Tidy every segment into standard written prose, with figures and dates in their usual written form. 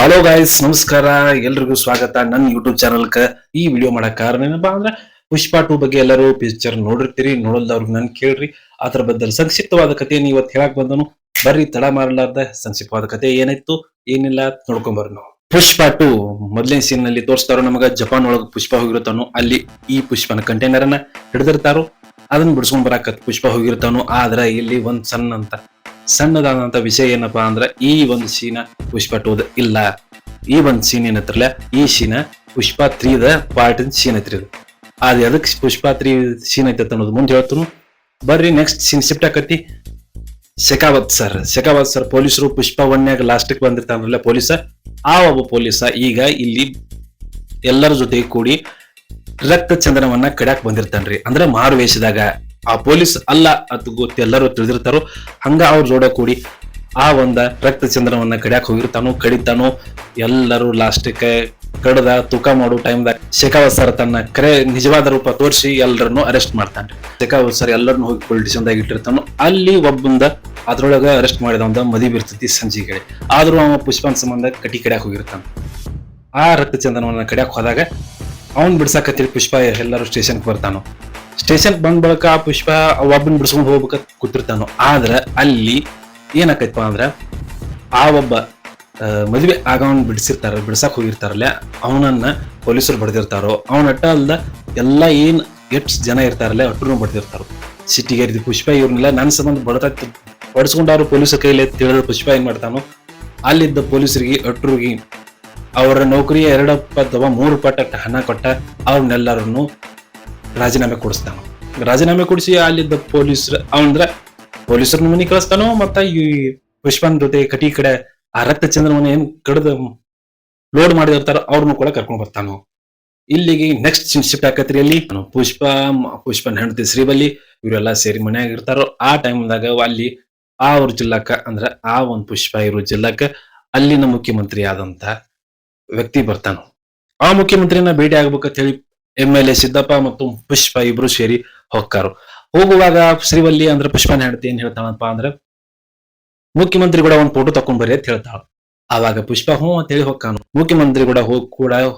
Hello guys, ನಮಸ್ಕಾರ. ಎಲ್ರಿಗೂ ಸ್ವಾಗತ ನನ್ನ ಯೂಟ್ಯೂಬ್ ಚಾನಲ್ಕ. ಈ ವಿಡಿಯೋ ಮಾಡಕ್ ಕಾರಣ ಏನಪ್ಪಾ ಅಂದ್ರೆ ಪುಷ್ಪ 2 ಬಗ್ಗೆ ಎಲ್ಲರೂ ಪಿಕ್ಚರ್ ನೋಡಿರ್ತೀರಿ. ನೋಡಲ್ದವ್ರಿಗೆ ನನ್ ಕೇಳ್ರಿ. ಅದ್ರ ಬದಲು ಸಂಕ್ಷಿಪ್ತವಾದ ಕಥೆಯನ್ನು ಇವತ್ತು ಹೇಳಕ್ ಬಂದನು. ಬರ್ರಿ ತಡ ಮಾಡಲಾರ್ದ ಸಂಕ್ಷಿಪ್ತವಾದ ಕಥೆ ಏನಿತ್ತು ಏನಿಲ್ಲ ನೋಡ್ಕೊಂಡ್ ಬರ್ರಿ. ನಾವು ಪುಷ್ಪ 2 ಮೊದಲನೇ ಸೀನ್ ನಲ್ಲಿ ತೋರಿಸ್ತಾರೋ ನಮಗ ಜಪಾನ್ ಒಳಗ ಪುಷ್ಪ ಹೋಗಿರ್ತಾನು. ಅಲ್ಲಿ ಈ ಪುಷ್ಪನ ಕಂಟೈನರ್ ಅನ್ನ ಹಿಡಿದಿರ್ತಾರೋ, ಅದನ್ನ ಬಿಡಿಸ್ಕೊಂಡ್ ಬರಾಕ ಪುಷ್ಪ ಹೋಗಿರ್ತಾನು. ಆದ್ರ ಇಲ್ಲಿ ಒಂದ್ ಸಣ್ಣದಾದಂತ ವಿಷಯ ಏನಪ್ಪಾ ಅಂದ್ರೆ ಈ ಒಂದು ಸೀನ ಪುಷ್ಪ 2 ಇಲ್ಲ. ಈ ಒಂದು ಸೀನ್ ಏನತ್ರಲ್ಲ, ಈ ಸೀನ ಪುಷ್ಪ 3 ಪಾರ್ಟ್ ಸೀನ್ ಐತ್ರಿ. ಅದು ಅದಕ್ಕೆ ಪುಷ್ಪ 3 ಸೀನ್ ಐತೆ ಅನ್ನೋದು ಮುಂದೆ ಹೇಳ್ತನು. ಬರ್ರಿ ನೆಕ್ಸ್ಟ್ ಸೀನ್ ಶಿಫ್ಟ್ ಆಕತಿ. ಶೆಖಾವತ್ ಸರ್ ಪೊಲೀಸರು ಪುಷ್ಪ 1 ಲಾಸ್ಟಿಗೆ ಬಂದಿರ್ತಾನಲ್ಲ ಪೊಲೀಸ. ಆ ಒಬ್ಬ ಪೊಲೀಸ ಈಗ ಇಲ್ಲಿ ಎಲ್ಲರ ಜೊತೆಗೆ ಕೂಡಿ ರಕ್ತ ಚಂದನವನ್ನ ಕಡ್ಯಾಕ್ ಬಂದಿರ್ತಾನ್ರಿ. ಅಂದ್ರೆ ಮಾರು ವೇಷದಾಗ. ಆ ಪೊಲೀಸ್ ಅಲ್ಲ ಅದು ಗೊತ್ತು, ಎಲ್ಲರೂ ತಿಳಿದಿರ್ತಾರೋ. ಹಂಗ ಅವ್ರ ಜೋಡ ಕೂಡಿ ಆ ಒಂದ ರಕ್ತ ಚಂದ್ರವನ್ನ ಕಡಿಯಾಕ ಕಡಿತಾನು. ಎಲ್ಲರೂ ಲಾಸ್ಟಿಗೆ ಕಡದ ತೂಕ ಮಾಡೋ ಟೈಮ್ದಾಗ ಶೆಖಾವತ್ ಸರ್ ತನ್ನ ನಿಜವಾದ ರೂಪ ತೋರಿಸಿ ಎಲ್ಲರನ್ನು ಅರೆಸ್ಟ್ ಮಾಡ್ತಾನ್ರಿ. ಶೆಖಾವತ್ ಸರ್ ಎಲ್ಲರನ್ನು ಹೋಗಿ ಪೊಲೀಸ್ ಸ್ಟೇಷನ್ದಾಗ ಇಟ್ಟಿರ್ತಾನು. ಅಲ್ಲಿ ಒಬ್ಬಂದ ಅದ್ರೊಳಗ ಅರೆಸ್ಟ್ ಮಾಡಿದ ಒಂದ ಮದುವೆ ಇರ್ತೈತಿ ಸಂಜೆಗೆ. ಆದ್ರೂ ಅವ ಪುಷ್ಪನ್ ಸಂಬಂಧ ಕಟಿ ಕಡಿಯಾಕ ಹೋಗಿರ್ತಾನ. ಆ ರಕ್ತ ಚಂದನವನ್ನ ಕಡಿಯಾಕ ಹೋದಾಗ ಅವನ್ ಬಿಡ್ಸಾಕತ್ತಿರಿ ಪುಷ್ಪ ಎಲ್ಲರೂ ಸ್ಟೇಷನ್ಗೆ ಬರ್ತಾನು. ಸ್ಟೇಷನ್ ಬಂದ್ ಬಳಕ ಆ ಪುಷ್ಪ ಒಬ್ಬನ್ ಬಿಡಿಸ್ಕೊಂಡ್ ಹೋಗ್ಬೇಕ ಕೂತಿರ್ತಾನು. ಆದ್ರ ಅಲ್ಲಿ ಏನಾಕೈತಪ್ಪ ಅಂದ್ರ ಆ ಒಬ್ಬ ಮದ್ವೆ ಆಗವನ್ ಬಿಡ್ಸಾಕ್ ಹೋಗಿರ್ತಾರಲ್ಲ, ಅವನನ್ನ ಪೊಲೀಸರು ಬಡ್ದಿರ್ತಾರೋ. ಅವನಟ್ಟ ಅಲ್ದ ಎಲ್ಲಾ ಎಷ್ಟು ಜನ ಇರ್ತಾರಲ್ಲ ಅಟ್ರು ಬಡ್ದಿರ್ತಾರೋ. ಸಿಟ್ಟಿಗೇರಿದ ಪುಷ್ಪ ಇವ್ರನ್ನೆಲ್ಲ ನನ್ನ ಸಂಬಂಧ ಬಡಿಸ್ಕೊಂಡವ್ರು ಪೊಲೀಸರ ಕೈಲಿ ತಿಳಿದ ಪುಷ್ಪ ಏನ್ ಮಾಡ್ತಾನು, ಅಲ್ಲಿದ್ದ ಪೊಲೀಸರಿಗೆ ಅಟ್ರಿಗೆ ಅವರ ನೌಕರಿ 2 ಪಟ್ಟು 3 ಪಟ್ಟು ಹಣ ಕೊಟ್ಟ ಅವ್ರನ್ನೆಲ್ಲರನ್ನು ರಾಜೀನಾಮೆ ಕೊಡಿಸ್ತಾನು. ರಾಜೀನಾಮೆ ಕೊಡಿಸಿ ಅಲ್ಲಿದ್ದ ಪೊಲೀಸರ ಮನೆ ಕಳಿಸ್ತಾನೋ. ಮತ್ತ ಈ ಪುಷ್ಪನ್ ಜೊತೆ ಕಟಿ ಕಡೆ ಆ ರಕ್ತ ಚಂದ್ರವನ್ನ ಏನ್ ಕಡ್ದು ಲೋಡ್ ಮಾಡಿರ್ತಾರೋ ಅವ್ರನ್ನು ಕೂಡ ಕರ್ಕೊಂಡ್ ಬರ್ತಾನು. ಇಲ್ಲಿಗೆ ನೆಕ್ಸ್ಟ್ ಶಿಫ್ಟ್ ಆಕತ್ರಿ. ಅಲ್ಲಿ ಪುಷ್ಪನ್ ಹೆಂಡತಿ ಶ್ರೀವಲ್ಲಿ ಇವರೆಲ್ಲಾ ಸೇರಿ ಮನ್ಯಾಗ ಇರ್ತಾರೋ. ಆ ಟೈಮ್ದಾಗ ಅಲ್ಲಿ ಅವ್ರ ಜಿಲ್ಲಾಕ್ಕ ಅಂದ್ರ ಆ ಒಂದ್ ಪುಷ್ಪ ಇರೋ ಜಿಲ್ಲಾಕ್ಕ ಅಲ್ಲಿನ ಮುಖ್ಯಮಂತ್ರಿ ಆದಂತ ವ್ಯಕ್ತಿ ಬರ್ತಾನು. ಆ ಮುಖ್ಯಮಂತ್ರಿನ ಭೇಟಿ ಆಗ್ಬೇಕಂತ ಹೇಳಿ MLA ಸಿದ್ದಪ್ಪ ಮತ್ತು ಪುಷ್ಪ ಇಬ್ರು ಸೇರಿ ಹೋಗ್ತಾರು. ಹೋಗುವಾಗ ಶ್ರೀವಲ್ಲಿ ಅಂದ್ರೆ ಪುಷ್ಪನ ಹೆಂಡತಿ ಏನ್ ಹೇಳ್ತಾಳಪ್ಪ ಅಂದ್ರೆ ಮುಖ್ಯಮಂತ್ರಿ ಕೂಡ ಒಂದ್ ಫೋಟೋ ತಕೊಂಡ್ ಬರ್ರಿ ಅಂತ ಹೇಳ್ತಾಳ. ಆವಾಗ ಪುಷ್ಪ ಹ್ಞೂ ಅಂತ ಹೇಳಿ ಹೋಗ್ತಾನು. ಮುಖ್ಯಮಂತ್ರಿ ಕೂಡ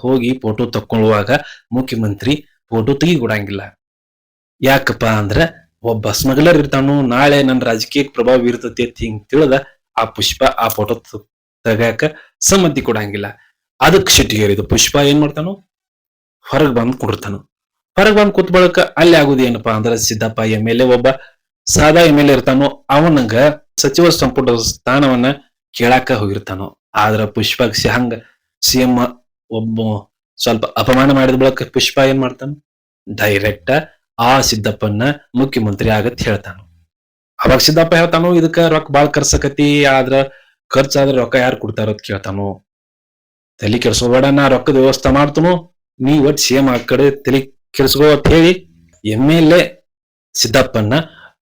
ಹೋಗಿ ಫೋಟೋ ತಕೊಳ್ಳುವಾಗ ಮುಖ್ಯಮಂತ್ರಿ ಫೋಟೋ ತೆಗಿಕೊಡಂಗಿಲ್ಲ. ಯಾಕಪ್ಪ ಅಂದ್ರೆ ಒಬ್ಬ ಸ್ಮಗ್ಲರ್ ಇರ್ತಾನು, ನಾಳೆ ನನ್ನ ರಾಜಕೀಯ ಪ್ರಭಾವ ಬೀರ್ತತಿ ಅಂತ ಹಿಂಗ್ ತಿಳಿದ ಆ ಪುಷ್ಪ ಆ ಫೋಟೋ ತೆಗಾಕ ಸಮ್ಮತಿ ಕೊಡಂಗಿಲ್ಲ. ಅದಕ್ಕೆ ಸಿಟ್ಟಿಗೇರಿದು ಪುಷ್ಪ ಏನ್ ಮಾಡ್ತಾನು, ಹೊರಗ್ ಬಂದ್ ಕುಡಿರ್ತಾನು. ಹೊರಗ್ ಬಂದ್ ಕೂತ್ ಬಳಕ ಅಲ್ಲಿ ಆಗುದು ಏನಪ್ಪಾ ಅಂದ್ರೆ ಸಿದ್ದಪ್ಪ MLA ಒಬ್ಬ ಸಾದಾ MLA ಇರ್ತಾನು. ಅವನಂಗ ಸಚಿವ ಸಂಪುಟ ಸ್ಥಾನವನ್ನ ಕೇಳಾಕ ಹೋಗಿರ್ತಾನು. ಆದ್ರ ಪುಷ್ಪ ಹಂಗ CM ಒಬ್ಬ ಸ್ವಲ್ಪ ಅಪಮಾನ ಮಾಡಿದ ಬಳಕ ಪುಷ್ಪ ಏನ್ ಮಾಡ್ತಾನು, ಡೈರೆಕ್ಟ್ ಆ ಸಿದ್ದಪ್ಪನ್ನ ಮುಖ್ಯಮಂತ್ರಿ ಆಗತ್ ಹೇಳ್ತಾನು. ಅವಾಗ ಸಿದ್ದಪ್ಪ ಹೇಳ್ತಾನು, ಇದಕ್ಕ ರೊಕ್ಕ ಬಾಳ್ ಖರ್ಚಕತಿ, ಆದ್ರ ಖರ್ಚಾದ್ರೆ ರೊಕ್ಕ ಯಾರು ಕೊಡ್ತಾರ ಅಂತ ಕೇಳ್ತಾನು. ತಲೆ ಕೆಡ್ಸೋಬೇಡ, ನಾ ರೊಕ್ಕದ ವ್ಯವಸ್ಥೆ ಮಾಡ್ತನು, ನೀ ಒಟ್ CM ಆ ಕಡೆ ತಲೆ ಕೆಲ್ಸಗೋ ಅಂತ ಹೇಳಿ MLA ಸಿದ್ದಪ್ಪನ್ನ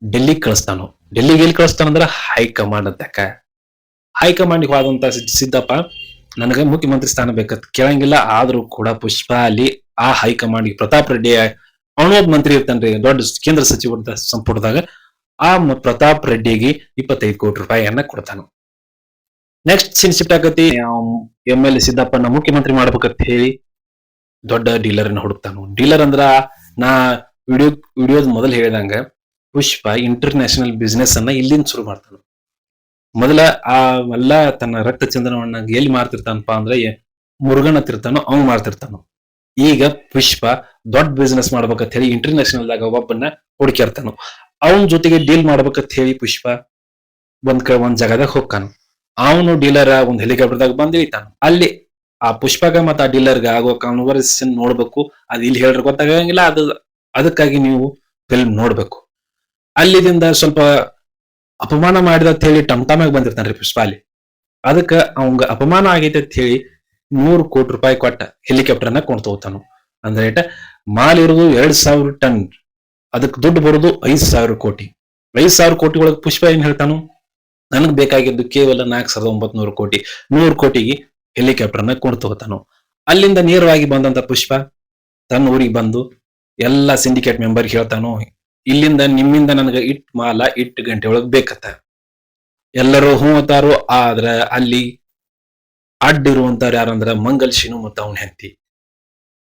ಡೆಲ್ಲಿಗೆ ಕಳಿಸ್ತಾನು. ಡೆಲ್ಲಿಗೆ ಎಲ್ಲಿ ಕಳಿಸ್ತಾನಂದ್ರ ಹೈಕಮಾಂಡ್ ಅಂತಕ. ಹೈಕಮಾಂಡ್ಗೆ ಹೋದಂತ ಸಿದ್ದಪ್ಪ ನನಗ ಮುಖ್ಯಮಂತ್ರಿ ಸ್ಥಾನ ಬೇಕಂತ ಕೇಳಂಗಿಲ್ಲ. ಆದ್ರೂ ಕೂಡ ಪುಷ್ಪ ಅಲ್ಲಿ ಆ ಹೈಕಮಾಂಡ್ಗೆ ಪ್ರತಾಪ್ ರೆಡ್ಡಿ ಅವನೊಬ್ಬ ಮಂತ್ರಿ ಇರ್ತಾನ್ರಿ, ದೊಡ್ಡ ಕೇಂದ್ರ ಸಚಿವ ಸಂಪುಟದಾಗ. ಆ ಪ್ರತಾಪ್ ರೆಡ್ಡಿಗೆ 25 ಕೋಟಿ ರೂಪಾಯಿಯನ್ನ ಕೊಡ್ತಾನು. ನೆಕ್ಸ್ಟ್ ಸೀನ್ ಶಿಫ್ಟ್ ಆಗತಿ. MLA ಸಿದ್ದಪ್ಪನ ಮುಖ್ಯಮಂತ್ರಿ ಮಾಡ್ಬೇಕಂತ ಹೇಳಿ ದೊಡ್ಡ ಡೀಲರ್ ಅನ್ನ ಹುಡುಕ್ತಾನು. ಡೀಲರ್ ಅಂದ್ರ ನಾ ವಿಡಿಯೋದ್ ಮೊದಲು ಹೇಳಿದಂಗ ಪುಷ್ಪ ಇಂಟರ್ನ್ಯಾಷನಲ್ ಬಿಸ್ನೆಸ್ ಅನ್ನ ಇಲ್ಲಿಂದ ಶುರು ಮಾಡ್ತಾನು. ಮೊದಲ ಆ ಎಲ್ಲ ತನ್ನ ರಕ್ತ ಚಂದನವನ್ನ ಎಲ್ಲಿ ಮಾರ್ತಿರ್ತಾನಪ್ಪ ಅಂದ್ರೆ ಮುರುಗನ್ ಹತ್ತಿರ್ತಾನೋ ಅವ್ನು ಮಾರ್ತಿರ್ತಾನು. ಈಗ ಪುಷ್ಪ ದೊಡ್ಡ ಬಿಸ್ನೆಸ್ ಮಾಡ್ಬೇಕಂತ ಹೇಳಿ ಇಂಟರ್ನ್ಯಾಷನಲ್ ದಾಗ ಒಬ್ಬನ್ನ ಹುಡುಕಿರ್ತಾನು. ಅವನ ಜೊತೆಗೆ ಡೀಲ್ ಮಾಡ್ಬೇಕಂತ ಹೇಳಿ ಪುಷ್ಪ ಒಂದ್ ಜಾಗದಾಗ ಹೋಗ್ತಾನು. ಅವನು ಡೀಲರ್ ಒಂದ್ ಹೆಲಿಕಾಪ್ಟರ್ದಾಗ ಬಂದ್ ಇಳಿತಾನು. ಅಲ್ಲಿ ಆ ಪುಷ್ಪಗ ಮತ್ತ ಆ ಡೀಲರ್ಗ ಆಗೋ ಕಾನ್ವರ್ಸೇಷನ್ ನೋಡ್ಬೇಕು. ಅದ್ ಇಲ್ಲಿ ಹೇಳ್ರ ಗೊತ್ತಾಗಂಗಿಲ್ಲ. ಅದಕ್ಕಾಗಿ ನೀವು ಫಿಲ್ಮ್ ನೋಡ್ಬೇಕು. ಅಲ್ಲಿದಿಂದ ಸ್ವಲ್ಪ ಅಪಮಾನ ಮಾಡಿದ ಅಂತ ಹೇಳಿ ಟಮ್ಟಾಮಾಗ ಬಂದಿರ್ತಾನ್ರಿ ಪುಷ್ಪ ಅಲ್ಲಿ. ಅದಕ್ಕ ಅವಂಗ ಅಪಮಾನ ಆಗೈತೆ ಅಂತ ಹೇಳಿ 100 ಕೋಟಿ ರೂಪಾಯಿ ಕೊಟ್ಟ ಹೆಲಿಕಾಪ್ಟರ್ನ ಕೊಂಡ್ ತಗೋತಾನು. ಅಂದ್ರೆ ಮಾಲ್ ಇರೋದು 2000 ಟನ್, ಅದಕ್ಕೆ ದುಡ್ಡು ಬರೋದು 5000 ಕೋಟಿ. 5000 ಕೋಟಿ ಒಳಗೆ ಪುಷ್ಪ ಏನ್ ಹೇಳ್ತಾನು, ನನಗ್ ಬೇಕಾಗಿದ್ದು ಕೇವಲ 4900 ಕೋಟಿ. 100 ಕೋಟಿಗೆ ಹೆಲಿಕಾಪ್ಟರ್ನ ಕೊಂಡ್ ತಗೋತಾನು. ಅಲ್ಲಿಂದ ನೇರವಾಗಿ ಬಂದಂತ ಪುಷ್ಪ ತನ್ನ ಊರಿಗೆ ಬಂದು ಎಲ್ಲಾ ಸಿಂಡಿಕೇಟ್ ಮೆಂಬರ್ ಹೇಳ್ತಾನು, ಇಲ್ಲಿಂದ ನಿಮ್ಮಿಂದ ನನಗ ಮಾಲ 8 ಗಂಟೆ ಒಳಗ್ ಬೇಕತ್ತ. ಎಲ್ಲರೂ ಹ್ಞೂ ಅಂತಾರು. ಆದ್ರ ಅಲ್ಲಿ ಅಡ್ಡ ಇರುವಂತವ್ರು ಯಾರಂದ್ರ ಮಂಗಲ್ ಶಿನು ಮತ್ತು ಅವನ ಹೆಂಡತಿ.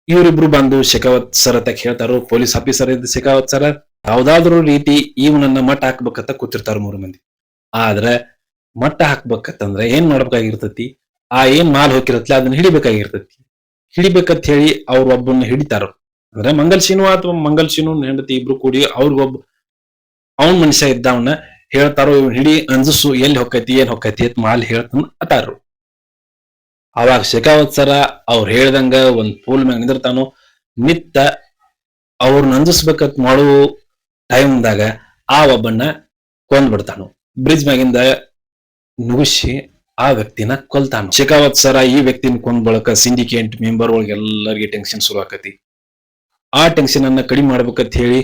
ಇವರಿಬ್ರು ಬಂದು ಶೆಖಾವತ್ ಸರ್ ಅಂತ ಹೇಳ್ತಾರೋ, ಪೊಲೀಸ್ ಆಫೀಸರ್ ಇದ್ದ ಶೆಖಾವತ್ ಸರ್ ಯಾವ್ದಾದ್ರು ರೀತಿ ಇವನನ್ನ ಮಟ್ಟ ಹಾಕ್ಬೇಕಂತ ಕೂತಿರ್ತಾರ 3 ಮಂದಿ. ಆದ್ರೆ ಮಟ್ಟ ಹಾಕ್ಬೇಕಂತಂದ್ರ ಏನ್ ಮಾಡ್ಬೇಕಾಗಿರ್ತತಿ, ಆ ಏನ್ ಮಾಲ್ ಹೋಗಿರತ್ಲ ಅದನ್ನ ಹಿಡಿಬೇಕಾಗಿರ್ತತಿ. ಹಿಡಿಬೇಕಂತ ಹೇಳಿ ಅವ್ರ ಒಬ್ಬನ್ನ ಹಿಡಿತಾರ. ಅಂದ್ರೆ ಮಂಗಲ್ ಶಿನು ಅಥವಾ ಮಂಗಲ್ ಶಿನು ಹೆಂಡತಿ ಇಬ್ರು ಕೂಡಿ ಅವ್ರಿಗೊಬ್ಬ ಅವನ್ ಮನುಷ್ಯ ಇದ್ದವನ್ನ ಹೇಳ್ತಾರೋ, ಇವ್ನ ಹಿಡಿ ಅಂಜಸು, ಎಲ್ಲಿ ಹೊಕ್ಕೈತಿ ಏನ್ ಹೊಕ್ಕೈತಿ ಅಂತ ಮಾಲ್ ಹೇಳ್ತಾನ ಅತಾರು. ಅವಾಗ ಶೆಖಾವತ್ ಸರ ಅವ್ರು ಹೇಳ್ದಂಗ ಒಂದ್ ಪೂಲ್ ಮ್ಯಾಗ ನಿಂದಿರ್ತಾನು. ನಿತ್ತ ಅವ್ರನ್ನ ಅಂಜಿಸ್ಬೇಕಂತ ಮಾಡೋ ಟೈಮ್ದಾಗ ಆ ಒಬ್ಬನ್ನ ಕೊಂದ್ ಬಿಡ್ತಾನು. ಬ್ರಿಡ್ಜ್ ಮ್ಯಾಗಿಂದ ನುಗ್ಸಿ ಆ ವ್ಯಕ್ತಿನ ಕೊಲ್ತಾನು. ಶೆಖಾವತ್ ಸರ ಈ ವ್ಯಕ್ತಿನ ಕೊಂದ್ ಬಳಕ ಸಿಂಡಿಕೇಟ್ ಮೆಂಬರ್ ಒಳಗೆ ಎಲ್ಲರಿಗೆ ಟೆನ್ಷನ್ ಶುರು ಆಕತಿ. ಆ ಟೆನ್ಷನ್ ಅನ್ನ ಕಡಿಮೆ ಮಾಡ್ಬೇಕಂತ ಹೇಳಿ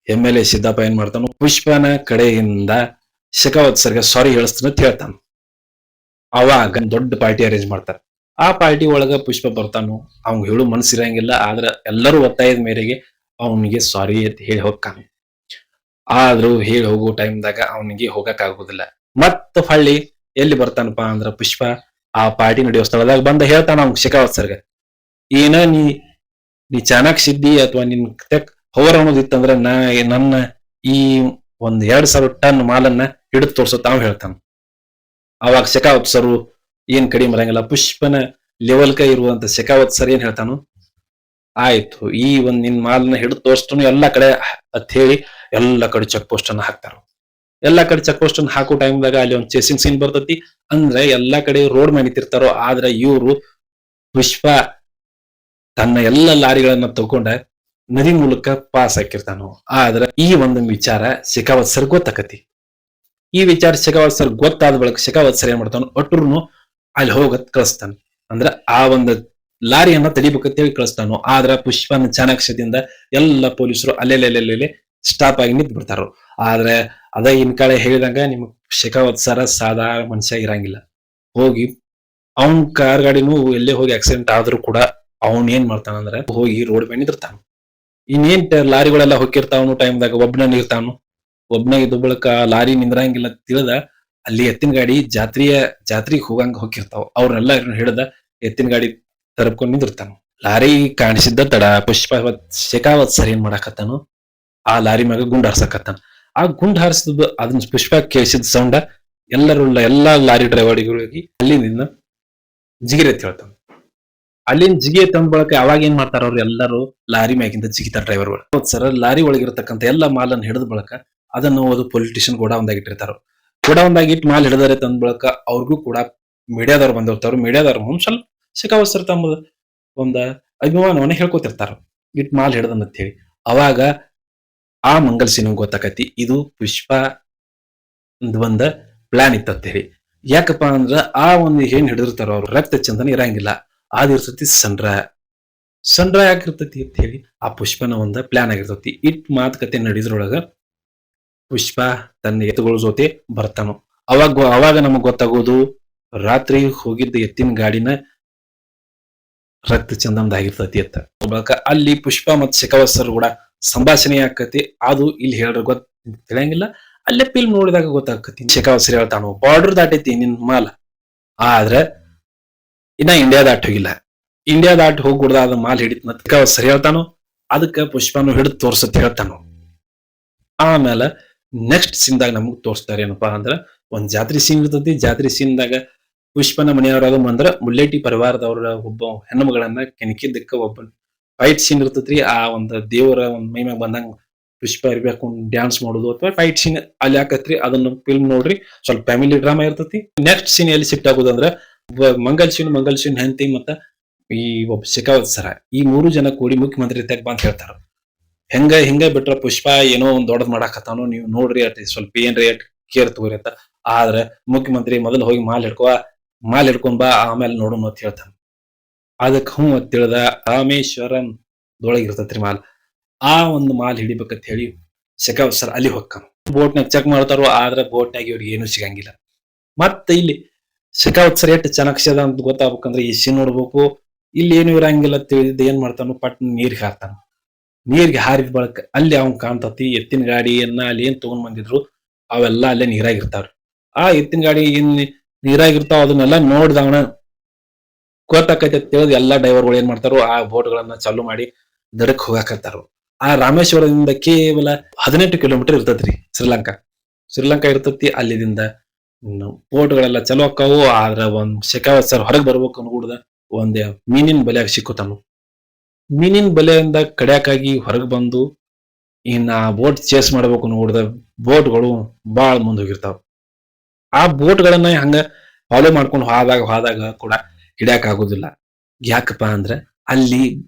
MLA ಸಿದ್ದಪ್ಪ ಏನ್ ಮಾಡ್ತಾನು, ಪುಷ್ಪನ ಕಡೆಯಿಂದ ಶೆಖಾವತ್ ಸರ್ಗೆ ಸಾರಿ ಹೇಳಿಸ್ತಾನ ಅಂತ ಹೇಳ್ತಾನು. ಅವಾಗ ದೊಡ್ಡ ಪಾರ್ಟಿ ಅರೇಂಜ್ ಮಾಡ್ತಾರ. ಆ ಪಾರ್ಟಿ ಒಳಗ ಪುಷ್ಪ ಬರ್ತಾನು. ಅವ್ನ್ ಹೇಳು ಮನಸ್ಸಿರಂಗಿಲ್ಲ, ಆದ್ರ ಎಲ್ಲರೂ ಒತ್ತಾಯದ ಮೇರೆಗೆ ಅವನಿಗೆ ಸಾರಿ ಅಂತ ಹೇಳಿ ಹೋಗ್ತಾನ. ಆದ್ರೂ ಹೇಳಿ ಹೋಗೋ ಟೈಮ್ದಾಗ ಅವನಿಗೆ ಹೋಗಕ್ ಆಗುದಿಲ್ಲ. ಮತ್ತ ಹೊಳ್ಳಿ ಎಲ್ಲಿ ಬರ್ತಾನಪ್ಪಾ ಅಂದ್ರ ಪುಷ್ಪ ಆ ಪಾರ್ಟಿ ನಡೆಯೋ ಸ್ಥಳದಾಗ ಬಂದ ಹೇಳ್ತಾನ ಅವ್ನ್ ಶೆಖಾವತ್ ಸರ್ಗ, ಏನ ನೀ ಚಾಣಕ್ ಸಿದ್ದಿ ಅಥವಾ ನಿನ್ ಹೊವರ್ ಅನ್ನೋದಿತ್ತಂದ್ರ ನನ್ನ ಈ ಒಂದ್ 2000 ಟನ್ ಮಾಲನ್ನ ಹಿಡಿದು ತೋರ್ಸತ್ ಅವ್ ಹೇಳ್ತಾನ. ಅವಾಗ ಶೆಖಾವತ್ ಸರ್ ಏನ್ ಕಡಿಮೆ ಬರಂಗಿಲ್ಲ, ಪುಷ್ಪನ ಲೆವೆಲ್ಕ ಇರುವಂತ ಶೆಖಾವತ್ ಸರ್ ಏನ್ ಹೇಳ್ತಾನು, ಆಯ್ತು ಈ ಒಂದ್ ನಿನ್ ಮಾಲನ್ನ ಹಿಡಿದು ತೋರ್ಸ್ತಾನು ಎಲ್ಲಾ ಕಡೆ ಅಂತ ಹೇಳಿ ಎಲ್ಲಾ ಕಡೆ ಚೆಕ್ ಪೋಸ್ಟ್ ಅನ್ನ ಹಾಕ್ತಾರ. ಎಲ್ಲಾ ಕಡೆ ಚೆಕ್ ಪೋಸ್ಟ್ ಅನ್ನ ಹಾಕೋ ಟೈಮ್ದಾಗ ಅಲ್ಲಿ ಒಂದ್ ಚೇಸಿಂಗ್ ಸೀನ್ ಬರ್ತೈತಿ. ಅಂದ್ರೆ ಎಲ್ಲಾ ಕಡೆ ರೋಡ್ ಮ್ಯಾಗ ನಿಂತಿರ್ತಾರೋ, ಆದ್ರೆ ಇವ್ರು ಪುಷ್ಪ ತನ್ನ ಎಲ್ಲ ಲಾರಿಗಳನ್ನ ತಗೊಂಡ ನದಿ ಮೂಲಕ ಪಾಸ್ ಹಾಕಿರ್ತಾನು. ಆದ್ರ ಈ ಒಂದು ವಿಚಾರ ಶೆಖಾವತ್ ಸರ್ ಗೊತ್ತಾಕತಿ. ಈ ವಿಚಾರ ಶೆಖಾವತ್ ಸರ್ ಗೊತ್ತಾದ ಬಳಿಕ ಶೆಖಾವತ್ ಸರ್ ಏನ್ ಮಾಡ್ತಾನು, ಒಟ್ಟರು ಅಲ್ಲಿ ಹೋಗತ್ ಕಳಿಸ್ತಾನ. ಅಂದ್ರ ಆ ಒಂದು ಲಾರಿಯನ್ನ ತಡಿಬೇಕಂತ ಹೇಳಿ ಕಳಿಸ್ತಾನು. ಆದ್ರ ಪುಷ್ಪನ ಚಾಣಾಕ್ಷದಿಂದ ಎಲ್ಲ ಪೊಲೀಸರು ಅಲ್ಲೆಲ್ಲೆಲ್ಲೆಲ್ಲೆ ಸ್ಟಾಪ್ ಆಗಿ ನಿಂತು ಬಿಡ್ತಾರ. ಆದ್ರೆ ಅದ ಇನ್ ಕಡೆ ಹೇಳಿದಂಗ ನಿಮ್ ಶೆಖಾವತ್ ಸರ ಸಾಧಾರಣ ಮನುಷ್ಯ ಇರಂಗಿಲ್ಲ. ಹೋಗಿ ಅವನ್ ಕಾರ್ ಗಾಡಿನೂ ಎಲ್ಲೇ ಹೋಗಿ ಆಕ್ಸಿಡೆಂಟ್ ಆದ್ರೂ ಕೂಡ ಅವನ್ ಏನ್ ಮಾಡ್ತಾನಂದ್ರ ಹೋಗಿ ರೋಡ್ ಮೇಲೆ ನಿಂತಿರ್ತಾನ. ಇನ್ನೇನ್ ಲಾರಿಗಳೆಲ್ಲ ಹೋಗಿರ್ತಾವನು ಟೈಮ್ದಾಗ ಒಬ್ನ ನಿಲ್ತಾನು. ಒಬ್ನ ಇದ್ದ ಬಳಿಕ ಲಾರಿ ನಿಂದ್ರಂಗಿಲ್ಲ ತಿಳಿದ ಅಲ್ಲಿ ಎತ್ತಿನ ಗಾಡಿ ಜಾತ್ರೆಗೆ ಹೋಗಂಗ ಹೋಗಿರ್ತಾವ. ಅವ್ರನ್ನೆಲ್ಲ ಹಿಡ್ದ ಎತ್ತಿನ ಗಾಡಿ ತರಬ್ಕೊಂಡ್ ನಿಂದಿರ್ತಾನ. ಲಾರಿ ಕಾಣಿಸಿದ್ದ ತಡ ಪುಷ್ಪ ಶೆಖಾವತ್ ಸರ್ ಏನ್ ಮಾಡಾಕತ್ತಾನು, ಆ ಲಾರಿ ಮ್ಯಾಗ ಗುಂಡ್ ಹಾರ್ಸಕತ್ತಾನ. ಆ ಗುಂಡ್ ಹಾರಿಸಿದ ಅದನ್ನ ಪುಷ್ಪ ಕೇಳಿಸಿದ ಸೌಂಡ ಎಲ್ಲಾ ಲಾರಿ ಡ್ರೈವರ್ಗಳಿಗೆ ಅಲ್ಲಿಂದ ಜಿಗಿರೆ ಅಂತ ಹೇಳ್ತಾನ. ಅಲ್ಲಿಂದ ಜಿಗಿ ತಂದ ಬಳಕ ಅವಾಗ ಏನ್ ಮಾಡ್ತಾರ ಅವ್ರು ಎಲ್ಲರೂ ಲಾರಿ ಮ್ಯಾಗಿಂದ ಜಿಗಿತಾರ ಡ್ರೈವರ್ಗಳು. ಸರ್ ಲಾರಿ ಒಳಗಿರತಕ್ಕಂತ ಎಲ್ಲಾ ಮಾಲನ್ನ ಹಿಡಿದ ಬಳಕ ಅದನ್ನು ಓದು ಪೊಲಿಟಿಷಿಯನ್ ಗೋಡೌನ್ದಾಗ ಇಟ್ಟಿರ್ತಾರ. ಗೋಡೌನ್ದಾಗ ಇಟ್ಟು ಮಾಲ್ ಹಿಡಿದಾರೆ ತಂದ ಬಳಕ ಅವ್ರಿಗೂ ಕೂಡ ಮೀಡಿಯಾದವ್ರು ಬಂದಿರ್ತಾರ. ಮೀಡಿಯಾದವ್ರ ಮುಂದ್ ಸ್ವಲ್ಪ ಶೆಖಾವತ್ ಸರ್ ತಮ್ಮ ಒಂದ ಅಭಿಮಾನವನ್ನ ಹೇಳ್ಕೊತಿರ್ತಾರ, ಇಟ್ ಮಾಲ್ ಹಿಡ್ದಂತ ಹೇಳಿ. ಅವಾಗ ಆ ಮಂಗಲ್ ಸಿನಿಮಾ ಗೊತ್ತಾಕತಿ ಇದು ಪುಷ್ಪ ಒಂದ ಪ್ಲಾನ್ ಇತ್ತಂತ ಹೇಳಿ. ಯಾಕಪ್ಪಾ ಅಂದ್ರ ಆ ಒಂದು ಏನ್ ಹಿಡಿದಿರ್ತಾರ ಅವ್ರು ರಕ್ತ ಚಂದನ ಇರಂಗಿಲ್ಲ, ಅದಿರ್ತತಿ ಸಂಡ್ರ ಯಾಕಿರ್ತತಿ ಅಂತ ಹೇಳಿ ಆ ಪುಷ್ಪನ ಒಂದ ಪ್ಲಾನ್ ಆಗಿರ್ತತಿ. ಇಟ್ ಮಾತುಕತೆ ನಡೆದ್ರೊಳಗ ಪುಷ್ಪ ತನ್ನ ಎತ್ತುಗಳ ಜೊತೆ ಬರ್ತಾನು. ಅವಾಗ ನಮಗ್ ಗೊತ್ತಾಗೋದು ರಾತ್ರಿ ಹೋಗಿದ್ದ ಎತ್ತಿನ ಗಾಡಿನ ರಕ್ತ ಚಂದನದಾಗಿರ್ತತಿ ಅಂತ. ಅಲ್ಲಿ ಪುಷ್ಪ ಮತ್ ಶೆಖಾವತ್ ಸರ್ ಕೂಡ ಸಂಭಾಷಣೆ ಆಕತಿ. ಅದು ಇಲ್ಲಿ ಹೇಳ್ರ ತಿಳಿಯಂಗಿಲ್ಲ, ಅಲ್ಲೇ ಫಿಲ್ಮ್ ನೋಡಿದಾಗ ಗೊತ್ತಾಕತಿ. ಶೆಖಾವತ್ ಸರ್ ಹೇಳ್ತಾನು, ಬಾರ್ಡರ್ ದಾಟೈತಿ ನಿನ್ ಮಾಲ, ಆದ್ರೆ ಇನ್ನ ಇಂಡಿಯಾ ದಾಟ್ ಹೋಗಿಲ್ಲ. ಇಂಡಿಯಾ ದಾಟ್ ಹೋಗ್ಬಿಡ್ದ ಅದ ಮಾಲ್ ಹಿಡಿತ ಶೆಖಾವತ್ ಸರ್ ಹೇಳ್ತಾನು. ಅದಕ್ಕ ಪುಷ್ಪನು ಹಿಡಿದು ತೋರ್ಸತ್ ಹೇಳ್ತಾನು. ಆಮೇಲೆ ನೆಕ್ಸ್ಟ್ ಸೀನ್ದಾಗ ನಮಗ್ ತೋರಿಸ್ತಾರೆ ಏನಪ್ಪಾ ಅಂದ್ರ ಒಂದ್ ಜಾತ್ರೆ ಸೀನ್ ಇರ್ತತಿ. ಜಾತ್ರೆ ಸೀನ್ದಾಗ ಪುಷ್ಪನ ಮನೆಯವರಾಗ ಬಂದ್ರ ಮುಲ್ಲೇಟಿ ಪರಿವಾರದವ್ರ ಒಬ್ಬ ಹೆಣ್ಣು ಮಗಳನ್ನ ಕೆಣಕಿದ್ದಕ್ಕ ಒಬ್ಬ ಫೈಟ್ ಸೀನ್ ಇರ್ತೈತ್ರಿ. ಆ ಒಂದ್ ದೇವರ ಒಂದ್ ಮೈ ಮ್ಯಾಗ ಬಂದಂಗ ಪುಷ್ಪ ಇರ್ಬೇಕು ಡ್ಯಾನ್ಸ್ ಮಾಡೋದು ಅಥವಾ ಫೈಟ್ ಸೀನ್ ಅಲ್ಲಿ ಹಾಕತ್ರಿ. ಅದನ್ನ ಫಿಲ್ಮ್ ನೋಡ್ರಿ, ಸ್ವಲ್ಪ ಫ್ಯಾಮಿಲಿ ಡ್ರಾಮಾ ಇರ್ತತಿ. ನೆಕ್ಸ್ಟ್ ಸೀನ್ ಎಲ್ಲಿ ಶಿಫ್ಟ್ ಆಗೋದಂದ್ರ ಮಂಗಲ್ ಸಿನ್ ಹೆಂಡತಿ ಮತ್ತ ಈ ಒಬ್ಬ ಶೆಖಾವತ್ ಸರ ಈ 3 ಜನ ಕೂಡಿ ಮುಖ್ಯಮಂತ್ರಿ ತೆಗ್ ಬಂತ ಹೇಳ್ತಾರ. ಹಿಂಗ ಬಿಟ್ರ ಪುಷ್ಪ ಏನೋ ಒಂದ್ ದೊಡ್ಡದ್ ಮಾಡಾಕತ್ತಾನು, ನೀವು ನೋಡ್ರಿ ಅಟ್ ಸ್ವಲ್ಪ ಏನ್ರಿ ಅಟ್ ಕೇರ್ ತಗೋರಿ ಅಂತ. ಆದ್ರೆ ಮುಖ್ಯಮಂತ್ರಿ ಮೊದಲು ಹೋಗಿ ಮಾಲ್ ಹಿಡ್ಕೊಂಡ್ ಬಾ, ಆಮೇಲೆ ನೋಡೋಣ ಅಂತ ಹೇಳ್ತಾನ. ಅದಕ್ ಹ್ಞೂ ಅಂತ ತಿಳಿದ ರಾಮೇಶ್ವರನ್ ದೊಳಗಿರ್ತೈತ್ರಿ ಮಾಲ್. ಆ ಒಂದು ಮಾಲ್ ಹಿಡಿಬೇಕಂತ ಹೇಳಿ ಶೆಖಾವತ್ ಸರ್ ಅಲ್ಲಿ ಹೋಗ್ತಾನ. ಬೋಟ್ನಾಗ ಚೆಕ್ ಮಾಡ್ತಾರೋ, ಆದ್ರೆ ಬೋಟ್ನಾಗ ಇವ್ರಿಗೆ ಏನು ಸಿಗಂಗಿಲ್ಲ. ಮತ್ತೆ ಇಲ್ಲಿ ಶೆಖಾವತ್ ಸರ್ ಎಷ್ಟು ಚಾಣಾಕ್ಷ ಅದ ಅಂತ ಗೊತ್ತಾಗ್ಬೇಕಂದ್ರೆ ಈ ಸೀನ್ ನೋಡ್ಬೇಕು. ಇಲ್ಲಿ ಏನು ಇರಂಗಿಲ್ಲ ತಿಳಿದಿದ್ದ ಏನ್ ಮಾಡ್ತಾನು, ಪಟ್ ನೀರ್ಗೆ ಹಾರ್ತಾನ. ನೀರ್ಗೆ ಹಾರಿದ ಬಳಕ ಅಲ್ಲಿ ಅವ್ನ್ ಕಾಣ್ತತಿ ಎತ್ತಿನ ಗಾಡಿಯನ್ನ ಅಲ್ಲಿ ಏನ್ ತಗೊಂಡ್ ಬಂದಿದ್ರು ಅವೆಲ್ಲ ಅಲ್ಲೇ ನೀರಾಗಿರ್ತಾವ್ರಿ. ಆ ಎತ್ತಿನ ಗಾಡಿ ಏನ್ ನೀರಾಗಿರ್ತಾವ ಅದನ್ನೆಲ್ಲ ನೋಡ್ದವನ ಗೊತ್ತಾಕೈತೆ ತಿಳಿದು ಎಲ್ಲಾ ಡ್ರೈವರ್ಗಳು ಏನ್ ಮಾಡ್ತಾರೋ ಆ ಬೋಟ್ ಗಳನ್ನ ಚಾಲೂ ಮಾಡಿ ದಡಕ್ ಹೋಗಾಕತ್ತಾರು. ಆ ರಾಮೇಶ್ವರದಿಂದ ಕೇವಲ 18 ಕಿಲೋಮೀಟರ್ ಇರ್ತೈತ್ರಿ ಶ್ರೀಲಂಕಾ ಇರ್ತತಿ. ಅಲ್ಲಿದಿಂದ ಬೋಟ್ ಗಳೆಲ್ಲ ಚಲೋ ಆಕ್ಕಾವು. ಆದ್ರ ಒಂದ್ ಶೆಖಾವತ್ ಸರ್ ಹೊರಗ್ ಬರ್ಬೇಕು ಅನ್ಕೂಡ್ದ ಒಂದ್ ಮೀನಿನ ಬಲೆಯಾಗ ಸಿಕ್ಕುತ್ತಾನು. ಮೀನಿನ ಬಲೆಯಿಂದ ಕಡ್ಯಾಕಾಗಿ ಹೊರಗ್ ಬಂದು ಇನ್ನ ಆ ಬೋಟ್ ಚೇಸ್ ಮಾಡ್ಬೇಕು ಅನ್ಕೂಡ್ದ ಬೋಟ್ಗಳು ಬಾಳ ಮುಂದ್ ಹೋಗಿರ್ತಾವ. ಆ ಬೋಟ್ ಗಳನ್ನ ಹಂಗ ಫಾಲೋ ಮಾಡ್ಕೊಂಡು ಹೋದಾಗ ಕೂಡ ಹಿಡ್ಯಾಕ್ ಆಗುದಿಲ್ಲ. ಯಾಕಪ್ಪಾ ಅಂದ್ರೆ ಅಲ್ಲಿ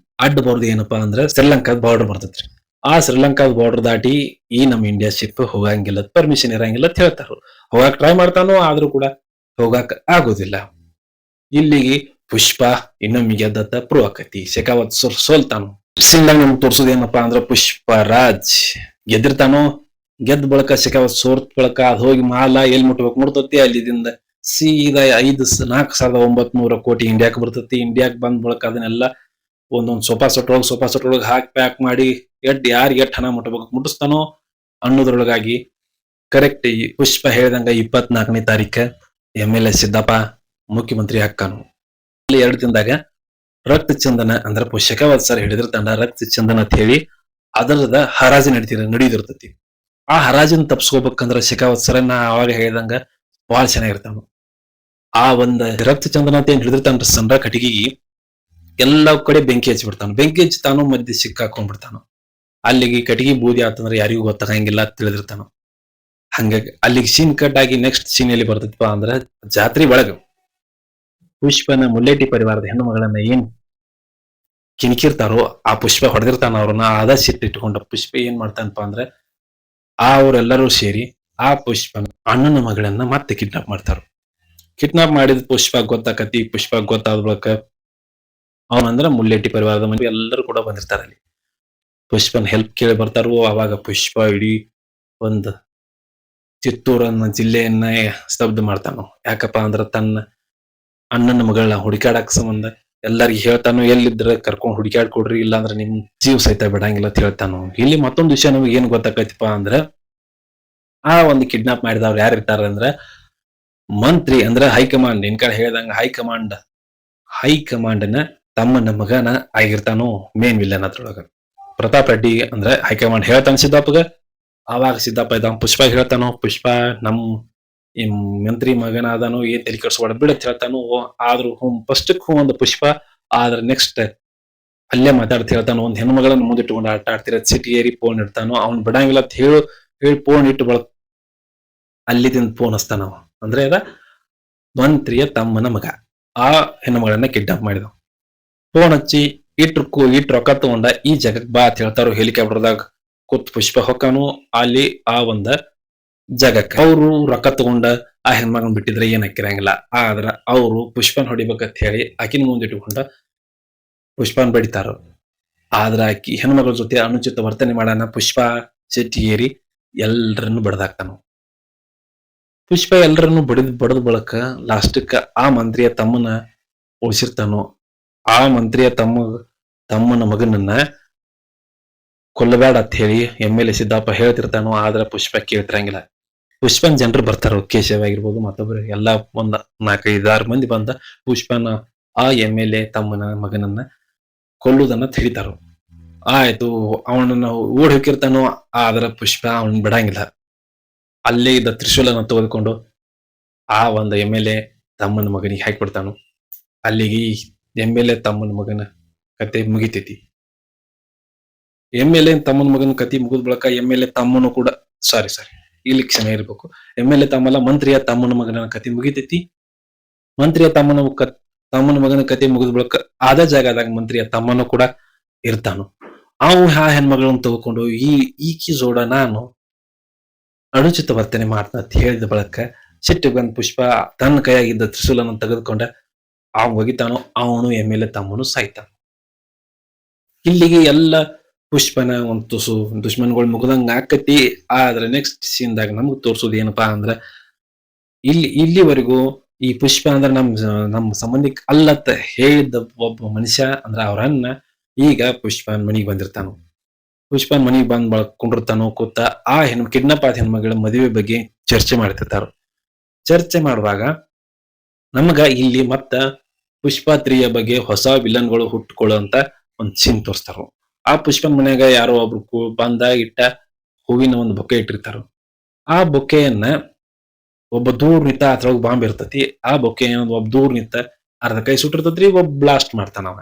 ಅಡ್ಡ ಬರೋದು ಏನಪ್ಪಾ ಅಂದ್ರೆ ಶ್ರೀಲಂಕಾದ ಬಾರ್ಡರ್ ಬರ್ತೈತ್ರಿ. ಆ ಶ್ರೀಲಂಕಾದ ಬಾರ್ಡರ್ ದಾಟಿ ಈ ನಮ್ ಇಂಡಿಯಾ ಶಿಪ್ ಹೋಗಂಗಿಲ್ಲ, ಪರ್ಮಿಷನ್ ಇರಂಗಿಲ್ಲ ಅಂತ ಹೇಳ್ತಾರ. ಹೋಗಾಕ್ ಟ್ರೈ ಮಾಡ್ತಾನೋ ಆದ್ರೂ ಕೂಡ ಹೋಗಾಕ್ ಆಗುದಿಲ್ಲ. ಇಲ್ಲಿಗೆ ಪುಷ್ಪ ಇನ್ನೊಮ್ಮೆ ಗೆದ್ದತ್ತ ಪ್ರೂವ್ ಆಕತಿ. ಶೆಖಾವತ್ ಸೋಲ್ತಾನು. ಸಿಂದಾಗ ನಮ್ಗೆ ತೋರ್ಸೋದು ಏನಪ್ಪಾ ಅಂದ್ರ ಪುಷ್ಪರಾಜ್ ಗೆದ್ದಿರ್ತಾನೋ. ಗೆದ್ದ ಬಳಕ ಶೆಖಾವತ್ ಸೋರ್ತ್ ಬಳಕ ಅದ್ ಹೋಗಿ ಮಾಲ ಎಲ್ಲಿ ಮುಟ್ಬೇಕು ಮುಡ್ತತಿ. ಅಲ್ಲಿದಿಂದ ಸೀದಾ 4,900 ಕೋಟಿ ಇಂಡಿಯಾಕ್ ಬರ್ತತಿ. ಇಂಡಿಯಾಕ್ ಬಂದ್ ಬಳಕ ಅದನ್ನೆಲ್ಲ ಒಂದೊಂದ್ ಸೋಫಾ ಸೆಟ್ ಒಳಗೆ ಹಾಕಿ ಪ್ಯಾಕ್ ಮಾಡಿ ಯಾರಿಗೆ ಎಷ್ಟ್ ಹಣ ಮುಟ್ಟಿಸ್ತಾನೋ ಅನ್ನೋದ್ರೊಳಗಾಗಿ ಕರೆಕ್ಟ್ ಪುಷ್ಪ ಹೇಳ್ದಂಗ 24ನೇ ತಾರೀಕ MLA ಸಿದ್ದಪ್ಪ ಮುಖ್ಯಮಂತ್ರಿ ಹಾಕಾನು. ಅಲ್ಲಿ 2 ದಿನದಾಗ ರಕ್ತ ಚಂದನ ಅಂದ್ರ ಶೆಖಾವತ್ ಸರ್ ಹಿಡಿದಿರ್ತಾನ ರಕ್ತ ಚಂದನ ಅಂತ ಹೇಳಿ ಅದರದ ಹರಾಜು ನಡೀದಿರ್ತತಿ. ಆ ಹರಾಜನ್ ತಪ್ಸ್ಕೋಬೇಕಂದ್ರ ಶೆಖಾವತ್ ಸರ್ ನಾ ಅವಾಗ ಹೇಳ್ದಂಗ ಬಹಳ ಚೆನ್ನಾಗಿರ್ತಾನ. ಆ ಒಂದ್ ರಕ್ತ ಚಂದನ ಅಂತ ಏನ್ ಹಿಡಿದಿರ್ತಾನ ಸಂದ್ರ ಕಟಿಗಿಗಿ ಎಲ್ಲಾ ಕಡೆ ಬೆಂಕಿ ಹಚ್ಚಿಬಿಡ್ತಾನ. ಬೆಂಕಿ ಹಚ್ಚಿ ತಾನು ಮಧ್ಯೆ ಸಿಕ್ಕಾಕೊಂಡ್ಬಿಡ್ತಾನ. ಅಲ್ಲಿಗೆ ಕಟಿಗಿ ಬೂದಿ ಆತಂದ್ರ ಯಾರಿಗೂ ಗೊತ್ತಾಗಂಗಿಲ್ಲ ತಿಳಿದಿರ್ತಾನ. ಹಂಗಾಗಿ ಅಲ್ಲಿಗೆ ಸೀನ್ ಕಟ್ ಆಗಿ ನೆಕ್ಸ್ಟ್ ಸೀನ್ ಎಲ್ಲಿ ಬರ್ತೈತಿಪಾ ಅಂದ್ರ ಜಾತ್ರೆ ಒಳಗ ಪುಷ್ಪನ ಮುಲ್ಲೇಟಿ ಪರಿವಾರದ ಹೆಣ್ಣು ಮಗಳನ್ನ ಏನ್ ಕಿಣಿಕಿರ್ತಾರೋ ಆ ಪುಷ್ಪ ಹೊಡೆದಿರ್ತಾನ ಅವ್ರನ್ನ. ಅದ ಸಿಟ್ಟಿಟ್ಕೊಂಡ ಪುಷ್ಪ ಏನ್ ಮಾಡ್ತಾನಪ್ಪ ಅಂದ್ರೆ ಅವರೆಲ್ಲರೂ ಸೇರಿ ಆ ಪುಷ್ಪನ ಅಣ್ಣನ ಮಗಳನ್ನ ಮತ್ತೆ ಕಿಡ್ನಾಪ್ ಮಾಡ್ತಾರ. ಕಿಡ್ನಾಪ್ ಮಾಡಿದ ಪುಷ್ಪ ಗೊತ್ತಾಕತಿ. ಪುಷ್ಪ ಗೊತ್ತಾದ ಬಳಿಕ ಅವನಂದ್ರ ಮುಲ್ಲೇಟಿ ಪರಿವಾರದ ಮಂದಿ ಎಲ್ಲರೂ ಕೂಡ ಬಂದಿರ್ತಾರ. ಅಲ್ಲಿ ಪುಷ್ಪನ್ ಹೆಲ್ಪ್ ಕೇಳಿ ಬರ್ತಾರೋ. ಅವಾಗ ಪುಷ್ಪ ಇಡೀ ಒಂದ್ ಚಿತ್ತೂರನ್ನ ಜಿಲ್ಲೆಯನ್ನ ಸ್ತಬ್ಧ ಮಾಡ್ತಾನು. ಯಾಕಪ್ಪ ಅಂದ್ರ ತನ್ನ ಅಣ್ಣನ ಮಗಳನ್ನ ಹುಡುಕಾಡಕ್ ಸಂಬಂಧ ಎಲ್ಲರಿಗೂ ಹೇಳ್ತಾನು, ಎಲ್ಲಿದ್ರ ಕರ್ಕೊಂಡ್ ಹುಡುಕಾಡ್ ಕೊಡ್ರಿ, ಇಲ್ಲಾಂದ್ರ ನಿಮ್ ಜೀವ ಸಹಿತ ಬಿಡಂಗಿಲ್ಲ ಅಂತ ಹೇಳ್ತಾನು. ಇಲ್ಲಿ ಮತ್ತೊಂದು ವಿಷಯ ನಮ್ಗೆ ಏನ್ ಗೊತ್ತಾಕೈತಿಪಾ ಅಂದ್ರ ಆ ಒಂದು ಕಿಡ್ನಾಪ್ ಮಾಡಿದವ್ರು ಯಾರು ಇರ್ತಾರ ಅಂದ್ರ ಮಂತ್ರಿ ಅಂದ್ರ ಹೈಕಮಾಂಡ್. ಇನ್ ಕಡೆ ಹೇಳ್ದಂಗ ಹೈಕಮಾಂಡ್ನ ತಮ್ಮನ ಮಗನ ಆಗಿರ್ತಾನು ಮೇನ್ ವಿಲ್ಲನ್. ಅದ್ರೊಳಗ ಪ್ರತಾಪ್ ರೆಡ್ಡಿ ಅಂದ್ರ ಹೈಕಮಾಂಡ್ ಹೇಳ್ತಾನ ಸಿದ್ದಪ್ಪಗ. ಅವಾಗ ಸಿದ್ದಪ್ಪ ಇದ್ದ ಪುಷ್ಪ ಹೇಳ್ತಾನು, ಪುಷ್ಪ ನಮ್ ಈ ಮಂತ್ರಿ ಮಗನ ಅದಾನು, ಏನ್ ತಲೆ ಕೆಡ್ಸ್ಕೊಡ ಬಿಡತ್ ಹೇಳ್ತಾನು. ಆದ್ರೂ ಫಸ್ಟ್ ಒಂದು ಪುಷ್ಪ ಆದ್ರ ನೆಕ್ಸ್ಟ್ ಅಲ್ಲೇ ಮಾತಾಡ್ತ ಹೇಳ್ತಾನು. ಒಂದ್ ಹೆಣ್ಮಗಳನ್ನ ಮುಂದಿಟ್ಕೊಂಡು ಆಟ ಆಡ್ತಿರ ಸಿಟಿ ಏರಿ ಫೋನ್ ಇಡ್ತಾನು. ಅವ್ನ್ ಬಿಡಂಗಿಲ್ಲ ಅಂತ ಹೇಳಿ ಫೋನ್ ಇಟ್ಟು ಬಳಕ ಅಲ್ಲಿದಿಂದ ಫೋನ್ ಹಚ್ತಾನ. ಅಂದ್ರೆ ಅದ ಮಂತ್ರಿಯ ತಮ್ಮನ ಮಗ ಆ ಹೆಣ್ಮಗಳನ್ನ ಕಿಡ್ನಾಪ್ ಮಾಡಿದ. ಫೋನ್ ಹಚ್ಚಿ ಇಟ್ಟು ರೊಕ್ಕ ತಗೊಂಡ ಈ ಜಗಕ್ ಬಾ ಅಂತ ಹೇಳ್ತಾರು. ಹೆಲಿಕಾಪ್ಟರ್ದಾಗ ಕೂತ್ ಪುಷ್ಪ ಹೊಕ್ಕಾನು ಅಲ್ಲಿ ಆ ಒಂದ ಜಾಗಕ್ಕೆ. ಅವರು ರೊಕ್ಕ ತಗೊಂಡ ಆ ಹೆಣ್ಮಗನ್ ಬಿಟ್ಟಿದ್ರೆ ಏನ್ ಹಾಕಿರಂಗಿಲ್ಲ. ಆದ್ರ ಅವರು ಪುಷ್ಪನ್ ಹೊಡಿಬೇಕಂತ ಹೇಳಿ ಆಕಿನ ಮುಂದಿಟ್ಟುಕೊಂಡ ಪುಷ್ಪನ್ ಬಡಿತಾರ. ಆದ್ರ ಆಕಿ ಹೆಣ್ಮಗಳ ಜೊತೆ ಅನುಚಿತ ವರ್ತನೆ ಮಾಡಾನ. ಪುಷ್ಪ ಸಿಟ್ಟಿ ಏರಿ ಎಲ್ರನ್ನು ಬಡದಾಕ್ತಾನ. ಪುಷ್ಪ ಎಲ್ರನ್ನು ಬಡದ ಬಳಕ ಲಾಸ್ಟಕ್ಕ ಆ ಮಂತ್ರಿಯ ತಮ್ಮನ ಉಳಿಸಿರ್ತಾನೋ. ಆ ಮಂತ್ರಿಯ ತಮ್ಮನ ಮಗನನ್ನ ಕೊಲ್ಲಬೇಡ ಅಂತ ಹೇಳಿ MLA ಸಿದ್ದಪ್ಪ ಹೇಳ್ತಿರ್ತಾನೋ. ಆದ್ರ ಪುಷ್ಪ ಕೇಳ್ತಿರಂಗಿಲ್ಲ. ಪುಷ್ಪನ್ ಜನರು ಬರ್ತಾರ, ಕೇಶವ್ ಆಗಿರ್ಬೋದು ಮತ್ತೊಬ್ರು ಎಲ್ಲಾ ಒಂದ್ 4-5-6 ಮಂದಿ ಬಂದ ಪುಷ್ಪನ ಆ MLA ತಮ್ಮನ ಮಗನನ್ನ ಕೊಲ್ಲುದನ್ನ ತಿಳಿತಾರ. ಆಯ್ತು ಅವನನ್ನ ಓಡಿ ಹೋಗಿರ್ತಾನೋ. ಆದ್ರ ಪುಷ್ಪ ಅವನ್ ಬಿಡಂಗಿಲ್ಲ. ಅಲ್ಲೇ ಇದ್ದ ತ್ರಿಶೂಲನ ತೆಗೆದುಕೊಂಡು ಆ ಒಂದು MLA ತಮ್ಮನ ಮಗನಿಗೆ ಹಾಕಿಬಿಡ್ತಾನು. ಅಲ್ಲಿಗೆ MLA ತಮ್ಮನ ಮಗನ ಕತೆ ಮುಗಿತೈತಿ. MLA ತಮ್ಮನ ಮಗನ ಕತೆ ಮುಗಿದ ಬಳಕ MLA ತಮ್ಮನು ಕೂಡ ಸಾರಿ ಇಲ್ಲಿ ಕ್ಷಮೆ ಇರ್ಬೇಕು. MLA ತಮ್ಮಲ್ಲ ಮಂತ್ರಿಯ ತಮ್ಮನ ಮಗನ ಕತೆ ಮುಗಿತೈತಿ. ಮಂತ್ರಿಯ ತಮ್ಮನ ಮಗನ ಕತೆ ಮುಗಿದ ಬಳಕ ಆದ ಜಾಗದಾಗ ಮಂತ್ರಿಯ ತಮ್ಮನು ಕೂಡ ಇರ್ತಾನು. ಅವು ಆ ಹೆಣ್ಮಗಳನ್ನ ತಗೊಂಡು ಈಕಿ ಜೋಡ ನಾನು ಅನುಚಿತ ವರ್ತನೆ ಮಾಡ್ತ ಅಂತ ಹೇಳಿದ ಬಳಕ ಸಿಟ್ಟು ಬಂದ ಪುಷ್ಪ ತನ್ನ ಕೈಯಾಗಿದ್ದ ತ್ರಿಶೂಲನ ತೆಗೆದುಕೊಂಡ ಅವ್ನು ಒಗಿತಾನೋ. ಅವನು MLA ತಮ್ಮನು ಸಾಯ್ತಾನ. ಇಲ್ಲಿಗೆ ಎಲ್ಲ ಪುಷ್ಪನ ಒಂದು ತುಸು ದುಶ್ಮನ್ಗಳು ಮುಗದಂಗ ಆಕತಿ. ಆದ್ರೆ ನೆಕ್ಸ್ಟ್ ಸೀನ್ದಾಗ ನಮ್ಗೆ ತೋರ್ಸೋದು ಏನಪ್ಪಾ ಅಂದ್ರ ಇಲ್ಲಿವರೆಗೂ ಈ ಪುಷ್ಪ ಅಂದ್ರ ನಮ್ ಸಂಬಂಧಿಕ ಅಲ್ಲತ್ತ ಹೇಳಿದ್ದ ಒಬ್ಬ ಮನುಷ್ಯ ಅಂದ್ರ ಅವ್ರನ್ನ ಈಗ ಪುಷ್ಪನ್ ಮನಿಗ್ ಬಂದಿರ್ತಾನು. ಪುಷ್ಪನ್ ಮನಿಗ್ ಬಂದ್ ಬಳಕೊಂಡಿರ್ತಾನೋ. ಕೂತ ಆ ಕಿಡ್ನಾಪ್ ಆದ ಹೆಣ್ಮಗಳ ಮದುವೆ ಬಗ್ಗೆ ಚರ್ಚೆ ಮಾಡ್ತಿರ್ತಾರ. ಚರ್ಚೆ ಮಾಡುವಾಗ ನಮಗ ಇಲ್ಲಿ ಮತ್ತ ಪುಷ್ಪ 3ಯ ಬಗ್ಗೆ ಹೊಸ ವಿಲನ್ಗಳು ಹುಟ್ಟುಕೊಳ್ಳುವಂತ ಒಂದ್ ಸೀನ್ ತೋರಿಸ್ತಾರ. ಆ ಪುಷ್ಪನ್ ಮನ್ಯಾಗ ಯಾರೋ ಒಬ್ರು ಬಂದಾಗ ಇಟ್ಟ ಹೂವಿನ ಒಂದು ಬೊಕ್ಕೆ ಇಟ್ಟಿರ್ತಾರ. ಆ ಬೊಕ್ಕೆಯನ್ನ ಒಬ್ಬ ದೂರ್ ನಿಂತ ಅದ್ರೊಳಗ ಬಾಂಬ್ ಇರ್ತತಿ. ಆ ಬೊಕ್ಕೆ ಒಬ್ಬ ದೂರ್ ನಿಂತ ಅರ್ಧ ಕೈ ಸುಟ್ಟಿರ್ತೈತ್ರಿ, ಒಬ್ಬ ಬ್ಲಾಸ್ಟ್ ಮಾಡ್ತಾನವ.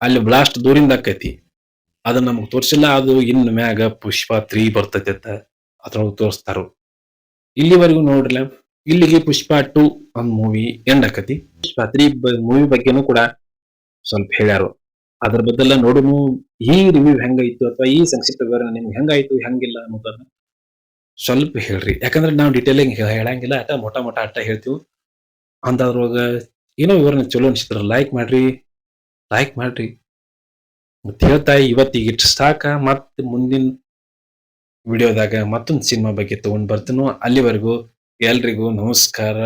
ಅಲ್ಲಿ ಬ್ಲಾಸ್ಟ್ ದೂರಿಂದ ಆಕೈತಿ. ಅದನ್ನ ನಮಗ್ ತೋರ್ಸಿಲ್ಲ. ಅದು ಇನ್ ಮ್ಯಾಗ ಪುಷ್ಪ 3 ಬರ್ತೈತಿ ಅಂತ ಅದ್ರೊಳಗ ತೋರಿಸ್ತಾರ. ಇಲ್ಲಿವರೆಗೂ ನೋಡ್ರಲ್ಲ, ಇಲ್ಲಿಗೆ ಪುಷ್ಪ 2 ಒಂದ್ ಮೂವಿ ಎಂಡ್ ಆಕತಿ. ಪುಷ್ಪ 3 ಮೂವಿ ಬಗ್ಗೆನೂ ಕೂಡ ಸ್ವಲ್ಪ ಹೇಳ್ಯಾರು. ಅದ್ರ ಬದಲ ನೋಡುನು ಈ ರಿವ್ಯೂ ಹೆಂಗಾಯ್ತು ಅಥವಾ ಈ ಸಂಕ್ಷಿಪ್ತ ವಿವರಣೆ ನಿಮ್ಗೆ ಹೆಂಗಾಯ್ತು ಹೆಂಗಿಲ್ಲ ಅನ್ನೋದನ್ನ ಸ್ವಲ್ಪ ಹೇಳ್ರಿ. ಯಾಕಂದ್ರೆ ನಾವು ಡೀಟೇಲ್ ಹೇಳಂಗಿಲ್ಲ, ಅಟ ಮೊಟ ಮೊಟ ಅಟ್ಟ ಹೇಳ್ತೀವಿ. ಅಂತದ್ರೊಳಗ ಏನೋ ವಿವರಣೆ ಚಲೋ ಅನ್ಸಿದ್ರ ಲೈಕ್ ಮಾಡ್ರಿ ಮತ್ ಹೇಳ್ತಾ ಇವತ್ತಿಗೆ ಇಷ್ಟು ಸಾಕ. ಮತ್ ಮುಂದಿನ ವಿಡಿಯೋದಾಗ ಮತ್ತೊಂದು ಸಿನಿಮಾ ಬಗ್ಗೆ ತಗೊಂಡ್ ಬರ್ತೀನೋ. ಅಲ್ಲಿವರೆಗೂ ಎಲ್ರಿಗೂ ನಮಸ್ಕಾರ.